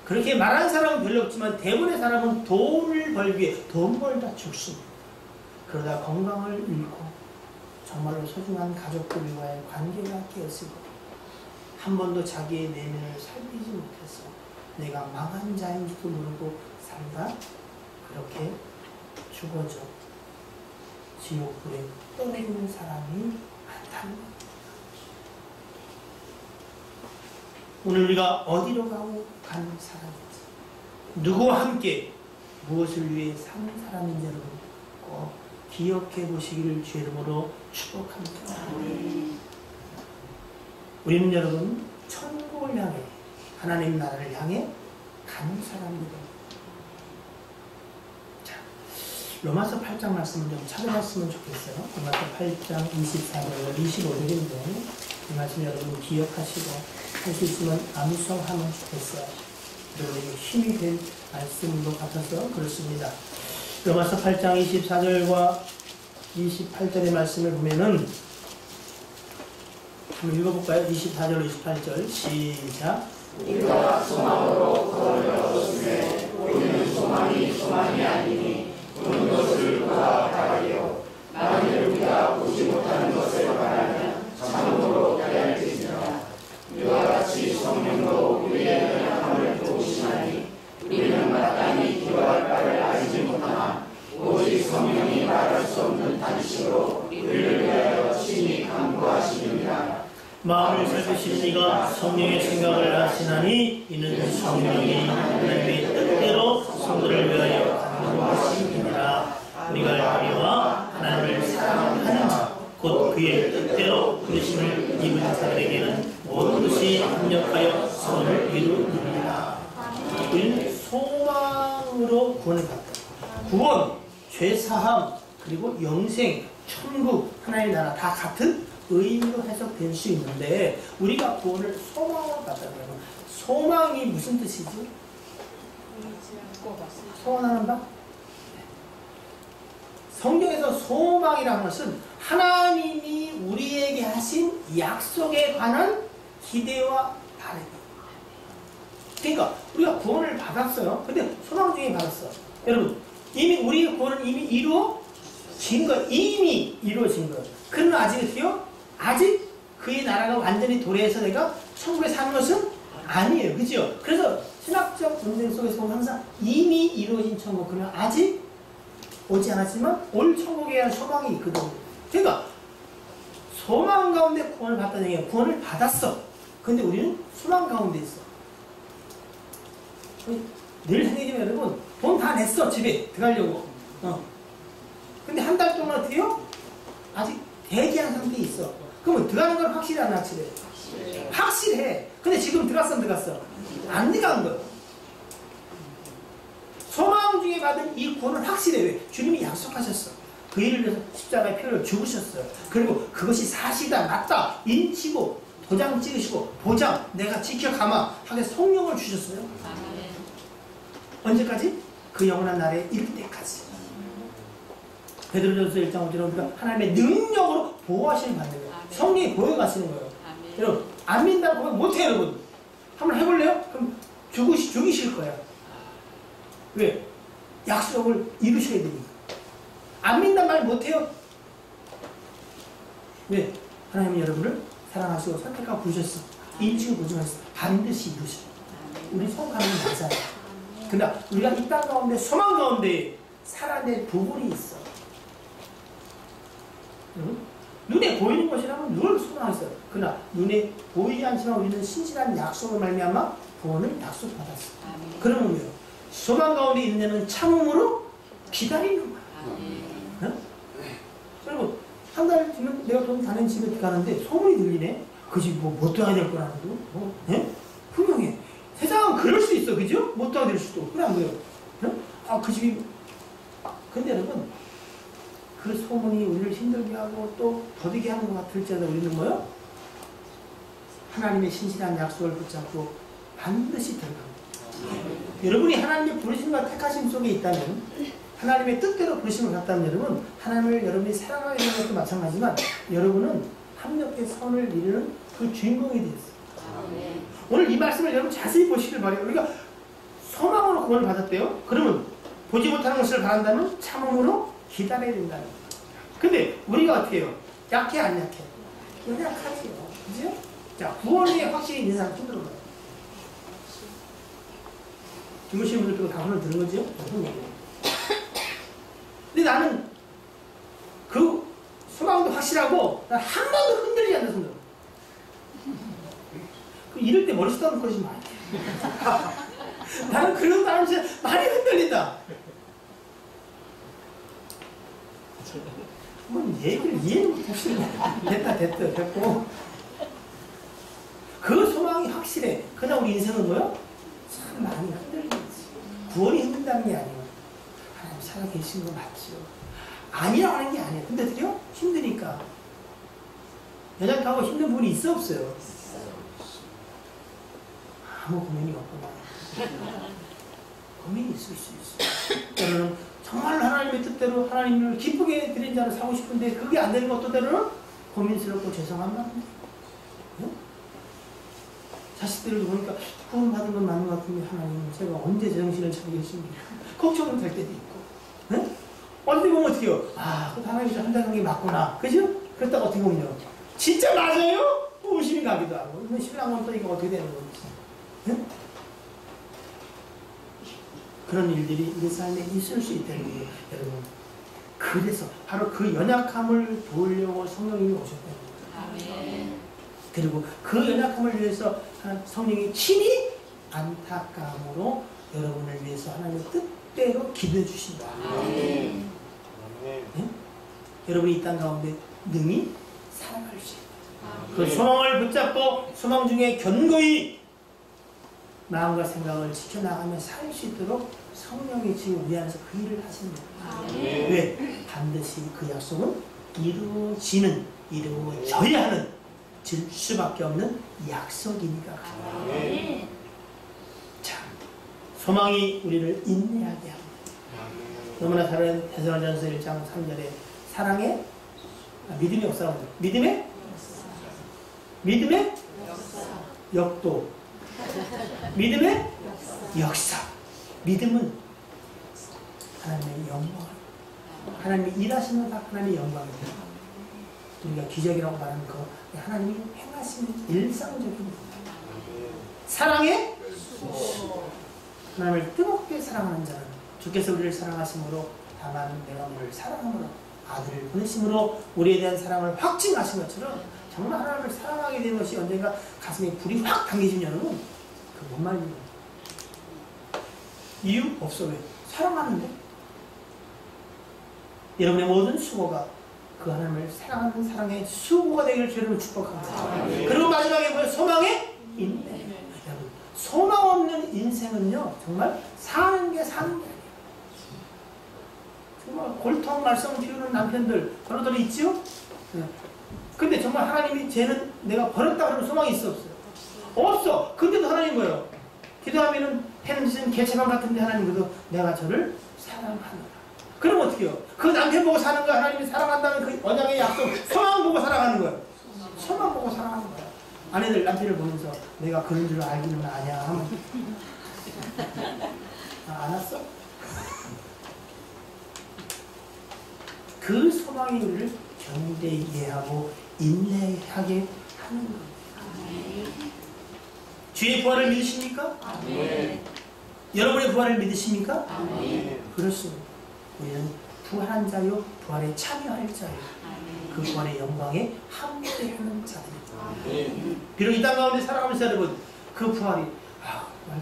그렇게 말하는 사람은 별로 없지만 대부분의 사람은 돈을 벌기 위해 돈 벌다 죽습니다. 그러다 건강을 잃고 정말로 소중한 가족들과의 관계가 깨어지고 한 번도 자기의 내면을 살피지 못해서 내가 망한 자인 줄도 모르고 살다 그렇게 죽어져 지옥불에 떠내리는 사람이 많다는 겁니다. 오늘 우리가 어디로 가고 가는 사람인지 누구와 함께 무엇을 위해 사는 사람인지 여러분 꼭 기억해 보시기를 주의 이름으로 축복합니다. 우리는 여러분 천국을 향해 하나님 나라를 향해 가는 사람입니다. 자, 로마서 8장 말씀을 좀 찾아봤으면 좋겠어요. 로마서 8장 24절 25절인데 이 말씀 여러분 기억하시고 할 수 있으면 암송하면 좋겠어요. 여러분에게 힘이 될 말씀인 것 같아서 그렇습니다. 로마서 8장 24절과 28절의 말씀을 보면은 한번 읽어볼까요? 24절, 28절 시작. 우리가 소망으로 구원을 얻었으되 우리는 소망이 아니니 보는 것을 보다 바라리요. 만일 우리가 보지 못하는 것을 바라면 참으로 깨달을지니라. 이와 같이 성령도 우리의 연약함을 도우시나니 우리는 마땅히 기도할 바를 알지 못하나 오직 성령이 말할 수 없는 단식으로 우리를 위하여 친히 간구하시느니라. 마음을 살피시는 이가 성령의 생각을 아시나니 이는 성령이 하나님의 뜻대로 성도를 위하여 간구하시느니라. 우리가 알거니와 하나님을 사랑하는 자 곧 그의 뜻대로 부르심을 입은 자들에게는 모든 것이 합력하여 선을 이루느니라. 우리는 소망으로 구원을 받다. 구원, 죄사함, 그리고 영생, 천국, 하나님의 나라 다 같은 의미로 해석될 수 있는데 우리가 구원을 소망으로 받다면 소망이 무슨 뜻이지? 소원하는 바? 성경에서 소망이라는 것은 하나님이 우리에게 하신 약속에 관한 기대와 바람입니다. 그러니까 우리가 구원을 받았어요. 근데 소망 중에 받았어. 여러분 이미 우리의 구원은 이미 이루어진 거예요. 이미 이루어진 거예요. 그러나 아직 어떻게요? 아직 그의 나라가 완전히 도래해서 내가 천국에 사는 것은 아니에요. 그죠? 그래서 신학적 논쟁 속에서 보면 항상 이미 이루어진 천국, 그러면 아직 오지 않았지만 올 천국에 대한 소망이 있거든요. 그러니까 소망 가운데 구원을 받다는 얘기예요. 구원을 받았어. 근데 우리는 소망 가운데 있어. 늘 생각해보면 여러분 돈 다 냈어. 집에 들어가려고. 근데 한 달 동안 어떻게 해요? 아직 대기한 상태에 있어. 그러면 들어가는 건 확실해 안 확실해? 확실해. 근데 지금 들어갔어? 안 들어간 거예요. 소망 중에 받은 이 구원은 확실해. 왜? 주님이 약속하셨어. 그 일을 위해서 십자가의 피를 죽으셨어요. 그리고 그것이 사실이다, 맞다, 인치고 도장 찍으시고 보장, 내가 지켜가마 하게 성령을 주셨어요. 언제까지? 그 영원한 날에 이를 때까지. 베드로전서 1장 5절에 우리가 하나님의 능력으로 보호하시는 받는 거예요. 성령이 보여가시는 거예요. 여러분 안 믿는다고 보면 못해요. 여러분 한번 해볼래요? 그럼 죽이실 거예요. 왜? 약속을 이루셔야 되니까. 안 믿는 말 못해요. 왜? 하나님은 여러분을 사랑하시고 선택하고 부르셨어. 인치고 보증하셨어. 반드시 이루셔. 우리 소망하는 건 맞아요. 근데 우리가 이 땅 가운데 소망 가운데 살아낼 부분이 있어. 눈에 보이는 것이라면 늘 소망했어요. 그러나 눈에 보이지 않지만 우리는 신실한 약속을 말미암아 구원을 약속받았어. 그러면 왜요? 소망 가운데 있는 데는 참음으로 기다리는 거야. 그리고 한 달 뒤면 내가 돈 다른 집에 가는데 소문이 들리네. 그 집 못 도와야 될 거라도. 분명해. 세상은 그럴 수 있어. 그죠? 못 도와드릴 수도. 그래 안 그래요? 응? 그 집이 근데 여러분 그 소문이 우리를 힘들게 하고 또 더디게 하는 것 같을지라도 우리는 뭐요? 하나님의 신실한 약속을 붙잡고 반드시 들어갑니다. 여러분이 하나님의 부르심과 택하심 속에 있다면 하나님의 뜻대로 부르심을 갖다면 여러분 하나님을 여러분이 사랑하게 되는 것도 마찬가지지만 여러분은 합력의 선을 이루는 그 주인공이 되었어요. 오늘 이 말씀을 여러분 자세히 보시길 바래요. 우리가 소망으로 구원을 받았대요. 그러면 보지 못하는 것을 바란다면 참음으로 기다려야 된다는 거예요. 근데 우리가 어떻게 해요? 약해 안 약해? 연약하지요. 그죠? 자, 구원이 확실히 있는 사람 힘들어 봐요. 주무시는 분들 빼고 다 오늘 들은 거죠? 근데 나는 그 소망도 확실하고 난 한 번도 흔들리지 않는 손들. 이럴 때 머리 쓰다듬는 것이 많이 나는 그런 사람 진짜 많이 흔들린다. 뭐 얘기를 이해를 못하시네. 됐고 그 소망이 확실해. 그러나 우리 인생은 뭐요? 참 많이 흔들리지. 구원이 흔든다는 게 아니에요. 하나님 살아계신 거 맞죠. 아니라고 하는 게 아니에요. 근데 드려 힘드니까 연약하고 힘든 부분이 있어 없어요? 아무 고민이 없구나. 고민이 있을 수 있어요. 때로는 정말 하나님의 뜻대로 하나님을 기쁘게 드린 자를 사고 싶은데 그게 안 되는 것도 때로는 고민스럽고 죄송한 마음이. 네? 자식들을 보니까 구원 받은 건 맞는 것 같은데 하나님 제가 언제 정신을 차리겠습니까? 걱정은 될 때도 있고. 네? 어떻게 보면 어떻게 해요? 그 하나님이 한다는 게 맞구나. 그죠? 그랬다가 어떻게 보면요. 진짜 맞아요? 의심이 가기도 하고. 이건 신랑은 또 이거 어떻게 되는 건지. 네? 그런 일들이 우리 삶에 있을 수 있다는 거예요, 여러분. 그래서 바로 그 연약함을 도우려고 성령님이 오셨다는 거예요. 그리고 그 연약함을 위해서 성령이 친히 안타까움으로 여러분을 위해서 하나님의 뜻대로 기도해 주신다. 네? 여러분이 이 땅 가운데 능히 살아갈 수 있다. 그 소망을 붙잡고 소망 중에 견고히 마음과 생각을 지켜나가며 살 수 있도록 성령이 지금 우리 안에서 그 일을 하십니다. 왜? 반드시 그 약속은 이루어져야 하는 질 수밖에 없는 약속이니까. 자, 소망이 우리를 인내하게 합니다. 너무나 다른 데살로니가전서 1장 3절에 사랑의 믿음의 역사라고 합니다. 믿음의 역도, 믿음의 역사. 믿음은 하나님의 영광, 하나님이 일하시는 하나님의 영광입니다. 우리가 기적이라고 말하는 거 하나님이 행하시는 일상적인 사랑의 하나님을 뜨겁게 사랑하는 자는 주께서 우리를 사랑하심으로 다만 내가 너를 사랑함으로 아들을 보내심으로 우리에 대한 사랑을 확증하신 것처럼 정말 하나님을 사랑하게 되는 것이 언젠가 가슴에 불이 확 당기신 여러분 그 못 말리는 거예요. 이유 없어. 왜? 사랑하는데 여러분의 모든 수고가 그 하나님을 사랑하는 사랑의 수고가 되기를 주님을 축복합니다. 그리고 마지막에 뭐예요? 소망의 인내. 여러분 소망 없는 인생은요 정말 사는 게 아니에요. 정말 골통 말썽 피우는 남편들 그러더니 있지요? 네. 근데 정말 하나님이 쟤는 내가 버렸다 그러면 소망이 있어 없어요? 없어. 근데도 하나님 뭐예요? 기도하면은 해는 짓은 개체만 같은데 하나님 그래도 내가 저를 사랑하노라. 그럼 어떻게 해요? 그 남편 보고 사는 거야. 하나님이 사랑한다는 그 언약의 약속 소망 보고 살아가는 거예요. 소망 보고 살아가는 거야. 아내들 남편을 보면서 내가 그런 줄 알기는 아냐 하면 안 왔어? 그 소망이 우리를 견디게 하고 인내하게 하는 거예요. 주의 부활을 믿으십니까? 네. 여러분의 부활을 믿으십니까? 네. 그렇습니다. 우리는 부활한 자요 부활에 참여할 자요 그 부활의 영광에 함께하는 자들입니다. 비록 이 땅 가운데 살아가면서 여러분 그 부활이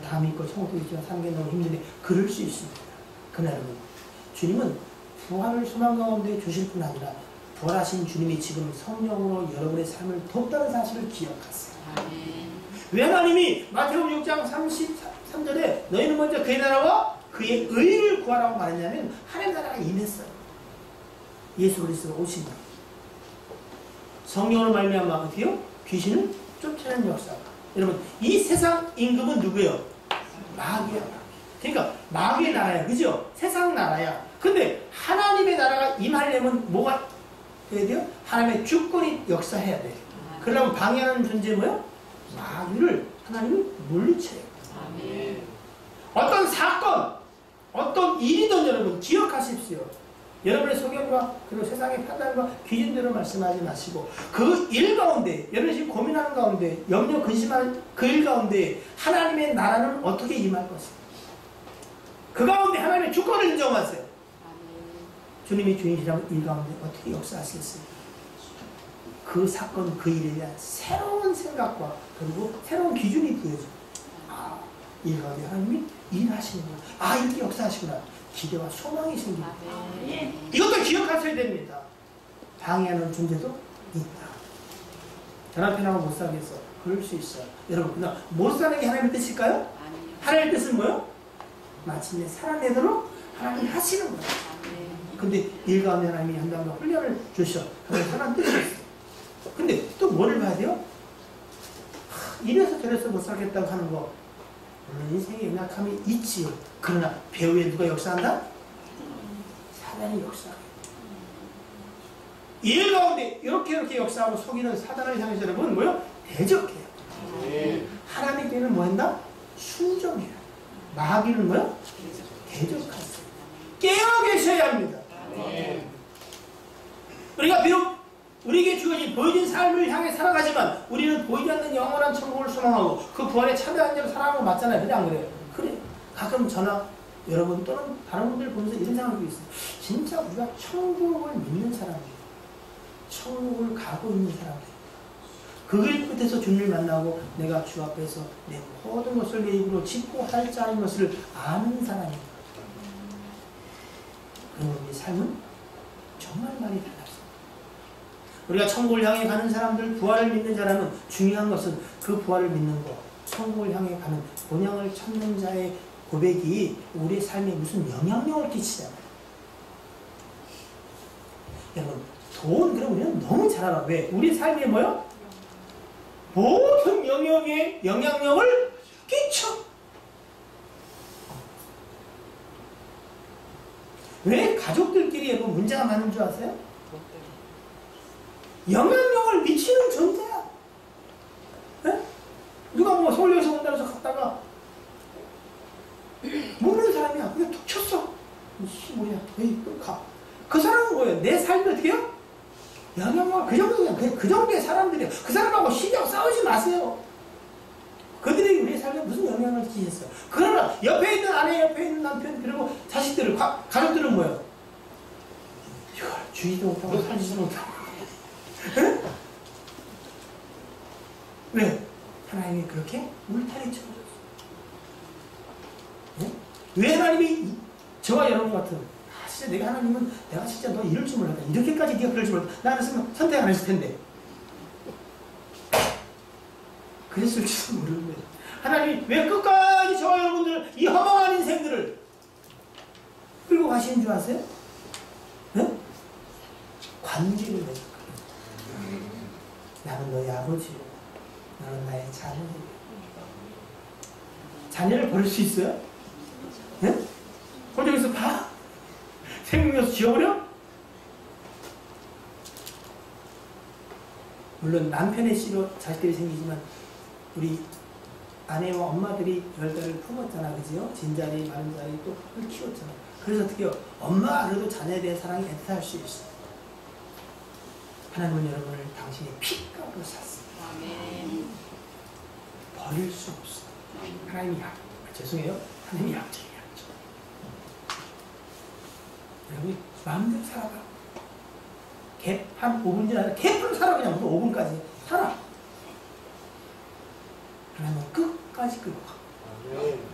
다 믿고 천국도 있지만 사는 게 너무 힘든데 그럴 수 있습니다. 그러나 여러분 주님은 부활을 소망 가운데 주실 뿐 아니라 부활하신 주님이 지금 성령으로 여러분의 삶을 돕다는 사실을 기억하세요. 왜 하나님이 마태복음 6장 33절에 너희는 먼저 그의 나라와 그의 의를 구하라고 말했냐면 하나님 나라가 임했어요. 예수 그리스도가 오신 날. 성령으로 말미암아 어떻게요? 귀신을 쫓아내는 역사가. 여러분 이 세상 임금은 누구예요? 마귀야. 그러니까 마귀의 나라야. 그죠? 세상 나라야. 근데 하나님의 나라가 임하려면 뭐가 돼야 돼요? 하나님의 주권이 역사해야 돼. 그러려면 방해하는 존재 뭐예요? 마귀를 하나님이 물리쳐요. 어떤 사건, 어떤 일이든 여러분 기억하십시오. 여러분의 소견과 그리고 세상의 판단과 기준대로 말씀하지 마시고 그 일 가운데, 여러분이 지금 고민하는 가운데, 염려 근심하는 그 일 가운데 하나님의 나라는 어떻게 임할 것인가. 그 가운데 하나님의 주권을 인정하세요. 주님이 주인이라면 일 가운데 어떻게 역사하시겠습니까? 그 사건, 그 일에 대한 새로운 생각과 그리고 새로운 기준이 부여져요. 아, 일 가운데 하나님이 일하시는구나. 아, 이렇게 역사하시구나. 기대와 소망이 생깁니다. 이것도 기억하셔야 됩니다. 방해하는 존재도 있다. 저 남편하고 못 살겠어. 그럴 수 있어요. 여러분, 그냥 못 사는 게 하나님의 뜻일까요? 하나님의 뜻은 뭐요? 마침내 살아내도록 하나님이 하시는 거예요. 근데 일 가운데 하나님이 한다면 훈련을 주셔. 하나님 하나님 뜻이 있어요. 근데 또 뭐를 봐야 돼요? 이래서 저래서 못 살겠다고 하는 거. 물론 인생의 연약함이 있지요. 그러나 배후에 누가 역사한다? 사단이 역사해요. 일 가운데 이렇게 역사하고 속이는 사단을 향해서 여러분 뭐요? 대적해요. 하나님께는 뭐 한다? 순종해요. 마귀는 뭐요? 대적하세요. 깨어 계셔야 합니다. 우리가 비록 우리에게 주어진 보여진 삶을 향해 살아가지만 우리는 보이지 않는 영원한 천국을 소망하고 그 부활에 참여한 자로 살아가는 거 맞잖아요. 그래 안 그래요? 그래. 가끔 저나 여러분 또는 다른 분들 보면서 이런 생각이 있어요. 진짜 우리가 천국을 믿는 사람이에요. 천국을 가고 있는 사람이에요. 그 길 끝에서 주님을 만나고 내가 주 앞에서 내 모든 것을 내 입으로 짓고 할 자인 것을 아는 사람이에요. 그리고 우리 삶은 정말 많이 달랐어요. 우리가 천국을 향해 가는 사람들, 부활을 믿는 자라면 중요한 것은 그 부활을 믿는 것, 천국을 향해 가는 본향을 찾는 자의 고백이 우리의 삶에 무슨 영향력을 끼치잖아요. 여러분, 돈, 그럼 우리는 너무 잘 알아. 왜? 우리 삶에 뭐요? 모든 영역에 영향력을 끼쳐. 왜 가족들끼리 여러분 문제가 많은 줄 아세요? 영향력을 미치는 존재야. 네? 누가 뭐 서울역에서 온다고 해서 갔다가 모르는 사람이야. 그냥 툭 쳤어. 이씨 뭐야? 에이, 가. 그 사람은 뭐예요? 내 삶이 어떻게 해요? 영향력 그 정도야. 그 정도의 사람들이에요. 그 사람하고 시기하고 싸우지 마세요. 그들에게 우리의 삶에 무슨 영향을 끼쳤어요? 그러나 옆에 있는 아내, 옆에 있는 남편, 그리고 자식들을, 가족들은 뭐예요? 이걸 주의도 못하고 살지도 못하고. 네? 왜? 하나님이 그렇게 울타리 쳐줬어요. 네? 왜 하나님이 저와 여러분 같은, 진짜 내가 하나님은 내가 진짜 너 이럴 줄 몰랐다. 이렇게까지 네가 그럴 줄 몰랐다. 나는 선택 안 했을 텐데. 그랬을 줄도 모르는 거예요. 하나님이 왜 끝까지 저와 여러분들 이 허망한 인생들을 끌고 가시는 줄 아세요? 네? 관계를 맺어. 나는 너의 아버지요. 너는 나의 자녀요. 자녀를 버릴 수 있어요? 네? 거기서 봐? 생명에서 지워버려? 물론 남편의 씨로 자식들이 생기지만 우리 아내와 엄마들이 열달을 품었잖아. 그죠? 진자리, 마른자리 또 그걸 키웠잖아. 그래서 어떻게 해요? 엄마가 그래도 자녀에 대한 사랑이 애틋할 수 있어. 하나님은 여러분을 당신의 피값으로 샀습니다. 버릴 수 없어. 하나님이 죄송해요. 하나님이 약점이야. 여러분이 마음대로 살아가. 갭 한 5분 지나서 갭으로 살아. 그냥 5분까지 살아. 하나님은 끝까지 끌고 가.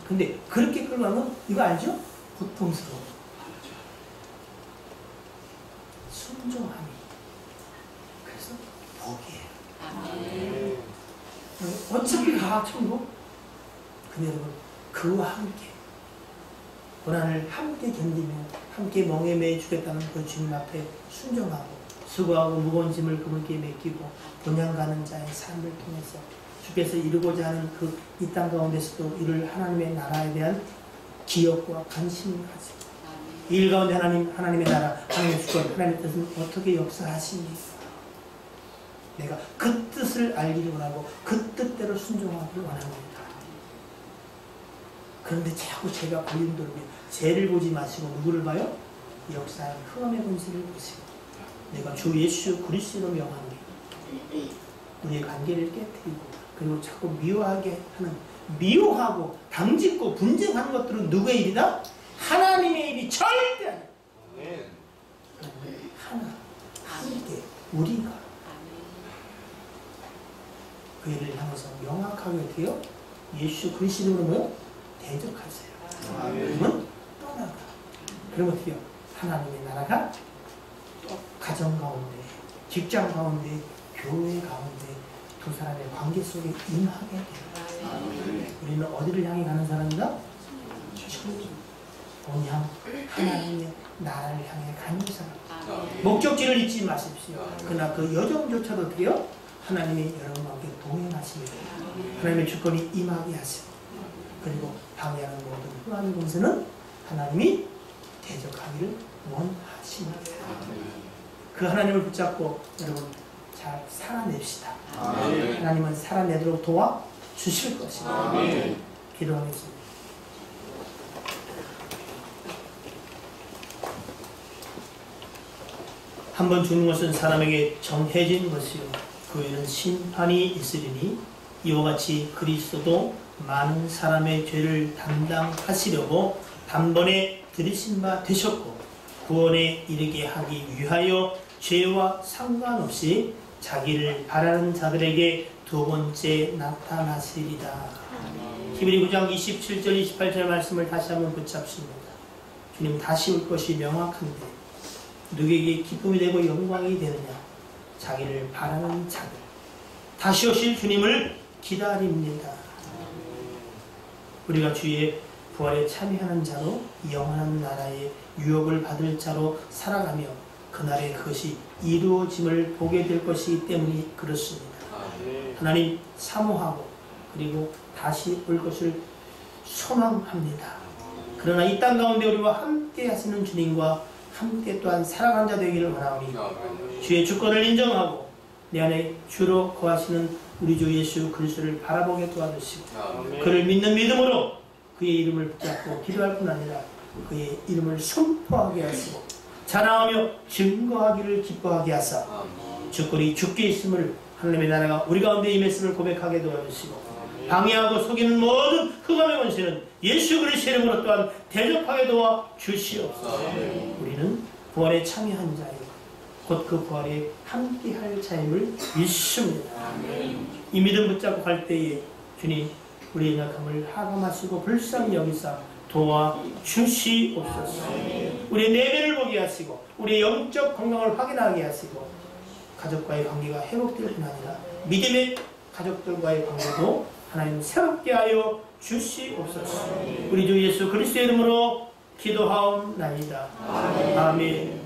근데 그렇게 끌고 가면 이거 알죠? 고통스러워. 순종함이. 그래서 복이에요. 어차피 가 천국. 근데 여러분 그와 함께 고난을 함께 견디며 함께 멍에 매 주겠다는 그 주님 앞에 순종하고 수고하고 무거운 짐을 그분께 맡기고 본향가는 자의 삶을 통해서 주께서 이루고자 하는 그 이 땅 가운데서도 이를 하나님의 나라에 대한 기억과 관심을 가지고 이 일 가운데 하나님의 나라, 하나님의 주권, 하나님의 뜻은 어떻게 역사하십니까? 내가 그 뜻을 알기를 원하고 그 뜻대로 순종하기를 원합니다. 그런데 자꾸 제가 볼륨 돌면 죄를 보지 마시고 누구를 봐요? 역사의 흑암의 권세를 보시고 내가 주 예수 그리스도로 명하노니 우리의 관계를 깨뜨리고 그리고 자꾸 미워하게 하는 미워하고 당짓고 분쟁하는 것들은 누구의 일이다? 하나님의 일이 절대 아니에요. 하나, 함께 우리가 그 일을 향해서 명확하게 어떻게 해요? 예수 그리스도로 뭐요? 대적하세요. 그러면 떠나가. 그러면 어떻게 해요? 하나님의 나라가 가정 가운데, 직장 가운데, 교회 가운데 두 사람의 관계 속에 임하게 돼요. 우리는 어디를 향해 가는 사람이다? 본향 하나님의 나라를 향해 가는 사람. 목적지를 잊지 마십시오. 그러나 그 여정조차도 어떻게 해요? 하나님이 여러분과 함께 동행하시며 하나님의 주권이 임하게 하시고 그리고 방해하는 모든 흑암의 권세는 하나님이 대적하기를 원하십니다. 그 하나님을 붙잡고 여러분 잘 살아냅시다. 하나님은 살아내도록 도와주실 것입니다. 기도하겠습니다. 한번 죽는 것은 사람에게 정해진 것이요 그 후에는 심판이 있으리니 이와 같이 그리스도도 많은 사람의 죄를 담당하시려고 단번에 들이신 바 되셨고 구원에 이르게 하기 위하여 죄와 상관없이 자기를 바라는 자들에게 두 번째 나타나시리다. 히브리 9장 27절 28절 말씀을 다시 한번 붙잡습니다. 주님 다시 올 것이 명확한데 누구에게 기쁨이 되고 영광이 되느냐? 자기를 바라는 자들. 다시 오실 주님을 기다립니다. 우리가 주의 부활에 참여하는 자로 영원한 나라의 유업을 받을 자로 살아가며 그날에 그것이 이루어짐을 보게 될 것이기 때문에 그렇습니다. 하나님 사모하고 그리고 다시 올 것을 소망합니다. 그러나 이 땅 가운데 우리와 함께 하시는 주님과 함께 또한 살아가는 자 되기를 원하오니 주의 주권을 인정하고 내 안에 주로 거하시는 우리 주 예수 그리스도를 바라보게 도와주시고 그를 믿는 믿음으로 그의 이름을 붙잡고 기도할 뿐 아니라 그의 이름을 선포하게 하시고 자랑하며 증거하기를 기뻐하게 하사 주권이 주께 있음을 하나님의 나라가 우리 가운데 임했음을 고백하게 도와주시고 방해하고 속이는 모든 흑암의 권세는 예수 그리스도의 이름으로 또한 대적하게 도와주시옵소서. 우리는 부활에 참여한 자요 곧 그 부활에 함께할 자임을 믿습니다. 이 믿음 붙잡고 갈 때에 주님 우리의 약함을 하감하시고 불쌍히 여기사 도와주시옵소서. 우리의 내면을 보게 하시고 우리의 영적 건강을 확인하게 하시고 가족과의 관계가 회복될 뿐 아니라 믿음의 가족들과의 관계도 하나님 새롭게 하여 주시옵소서. 우리 주 예수 그리스도의 이름으로 기도하옵나이다. 아멘.